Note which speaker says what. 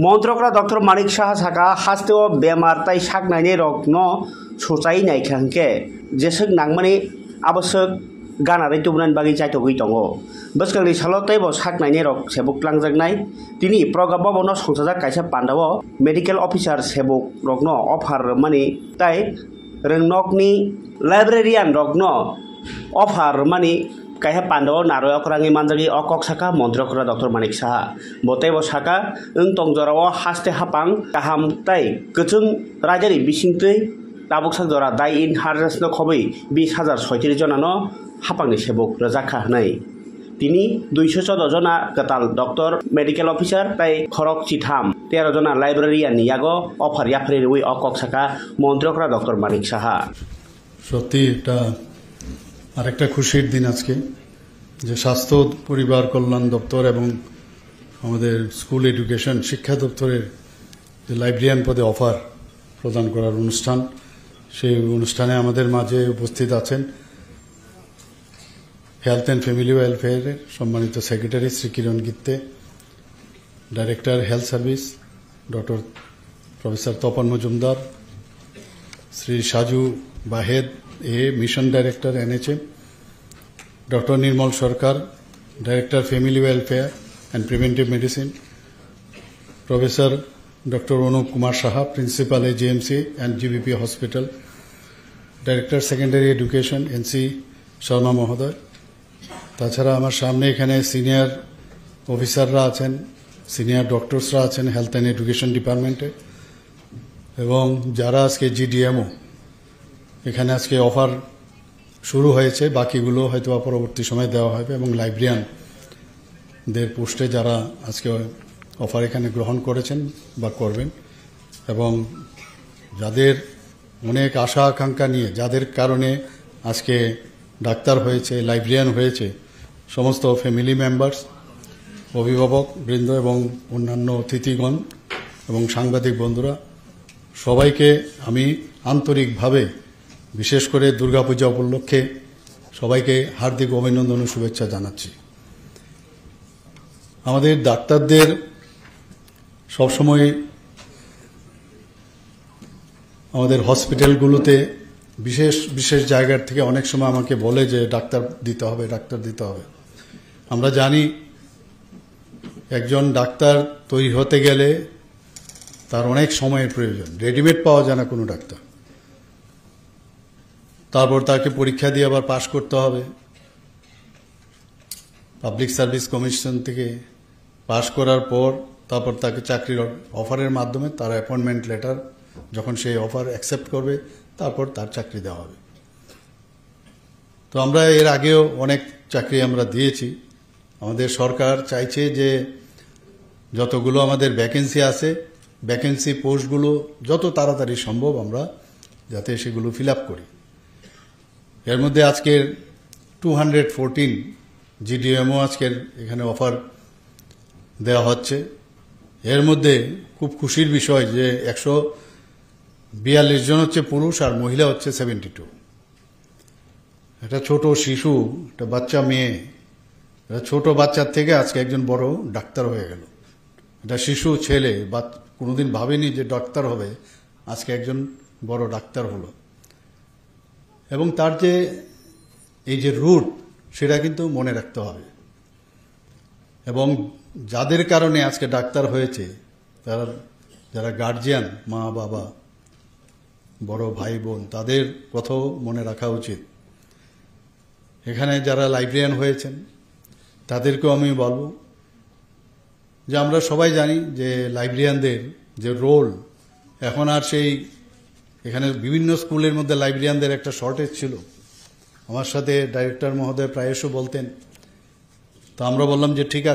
Speaker 1: মন্ত্রকরা doctor Manik Saha সাকা হাস্তেও বেমার তাই সাকনাইনি রগ্ন সুচাই নাইखांखे जेसक नांगमानि आबसक गानारै तुबनान बागै चाइतगै दङ बसकांनि सालतै बो साकनाइनि रग सेबुक लांजागनाय तिनि प्रगाब बनो संसाजाक कायसा पान्डाव मेडिकल अफिसार सेबुक रगनो अफार मानि ताइ रोंनकनि लाइब्रेरियान रगनो अफार मानि काहे पांडव नारयक रांगी मानजागी अकक साका मन्त्रकरा डक्टर मानिक साहा बतेबो साका तंजराव हास्ते हापां गाहाम ताइ गोचों राजारि बिसिंतै ताबुक साजरा दाइ इन हारजासनो खबै 20,036 जनानो हापांनि सेबुक रजाखा होनाय तिनि 214 जना गताल डक्टर मेडिकल अफिसार ताइ खरक चिथाम 13 जना लाइब्रेरियान यागो अफार याफरे उइ अकक साका मन्त्रकरा डक्टर मानिक साहा
Speaker 2: সত্যি এটা আরেকটা খুশির দিন আজকে যে স্বাস্থ্য পরিবার কল্যাণ দপ্তর এবং আমাদের স্কুল এডুকেশন শিক্ষা দপ্তরের যে লাইব্রেরিয়ান পদে অফার প্রদান করার অনুষ্ঠান সেই অনুষ্ঠানে আমাদের মাঝে উপস্থিত আছেন হেলথ অ্যান্ড ফ্যামিলি ওয়েলফেয়ারের সম্মানিত secretary Shri Kiran Gitte, director health service doctor professor Tapan Majumdar, Shri Saju Bahed mission director NHM, doctor Nirmal Sarkar, director family welfare and preventive medicine, professor doctor Anup Kumar Saha, principal AJMC and GBP hospital, director secondary education NC Sharma মহোদয়। তাছাড়া আমার সামনে এখানে সিনিয়র অফিসাররা আছেন, senior ডক্টরসরা আছেন হেলথ অ্যান্ড এডুকেশন ডিপার্টমেন্টে, এবং যারা আজকে GDMO এখানে আজকে অফার শুরু হয়েছে, বাকিগুলো হয়তো পরবর্তী সময় দেওয়া হবে, এবং লাইব্রেরিয়ানদের পোস্টে যারা আজকে অফার এখানে গ্রহণ করেছেন বা করবেন, এবং যাদের অনেক আশা আকাঙ্ক্ষা নিয়ে যাদের কারণে আজকে ডাক্তার হয়েছে, লাইব্রেরিয়ান হয়েছে, সমস্ত ফ্যামিলি মেম্বার্স, অভিভাবক বৃন্দ এবং অন্যান্য অতিথিগণ এবং সাংবাদিক বন্ধুরা, সবাইকে আমি আন্তরিকভাবে বিশেষ করে দুর্গাপূজা উপলক্ষে সবাইকে হার্দিক অভিনন্দন ও শুভেচ্ছা জানাচ্ছি। আমাদের ডাক্তারদের সবসময় আমাদের হসপিটালগুলোতে বিশেষ বিশেষ জায়গার থেকে অনেক সময় আমাকে বলে যে ডাক্তার দিতে হবে, ডাক্তার দিতে হবে। আমরা জানি একজন ডাক্তার তৈরি হতে গেলে তার অনেক সময়ের প্রয়োজন, রেডিমেড পাওয়া যায় না কোনো ডাক্তার। তারপর তাকে পরীক্ষা দিয়ে আবার পাশ করতে হবে, পাবলিক সার্ভিস কমিশন থেকে পাশ করার পর তারপর তাকে চাকরির অফারের মাধ্যমে তার অ্যাপয়েন্টমেন্ট লেটার, যখন সেই অফার অ্যাকসেপ্ট করবে তারপর তার চাকরি দেওয়া হবে। তো আমরা এর আগেও অনেক চাকরি আমরা দিয়েছি। আমাদের সরকার চাইছে যে যতগুলো আমাদের ভ্যাকেন্সি আছে, ভ্যাকেন্সি পোস্টগুলো যত তাড়াতাড়ি সম্ভব আমরা যাতে সেগুলো ফিল আপ করি। এর মধ্যে আজকের 214 GDMO আজকের এখানে অফার দেওয়া হচ্ছে। এর মধ্যে খুব খুশির বিষয় যে 142 জন হচ্ছে পুরুষ আর মহিলা হচ্ছে 72। একটা ছোট শিশু, একটা বাচ্চা মেয়ে, একটা ছোট বাচ্চার থেকে আজকে একজন বড় ডাক্তার হয়ে গেল। একটা শিশু ছেলে বা কোনোদিন ভাবেনি যে ডাক্তার হবে, আজকে একজন বড় ডাক্তার হলো। এবং তার যে এই যে রুট সেটা কিন্তু মনে রাখতে হবে, এবং যাদের কারণে আজকে ডাক্তার হয়েছে তারা যারা গার্জিয়ান, মা বাবা, বড় ভাই বোন, তাদের কথাও মনে রাখা উচিত। এখানে যারা লাইব্রেরিয়ান হয়েছেন তাদেরকেও আমি বলবো যে আমরা সবাই জানি যে লাইব্রেরিয়ানদের যে রোল, এখন আর সেই এখানে বিভিন্ন স্কুলের মধ্যে লাইব্রেরিয়ানদের একটা শর্টেজ ছিল। আমার সাথে ডাইরেক্টর মহোদয় প্রায়শ বলতেন, তো আমরা বললাম যে ঠিক আছে।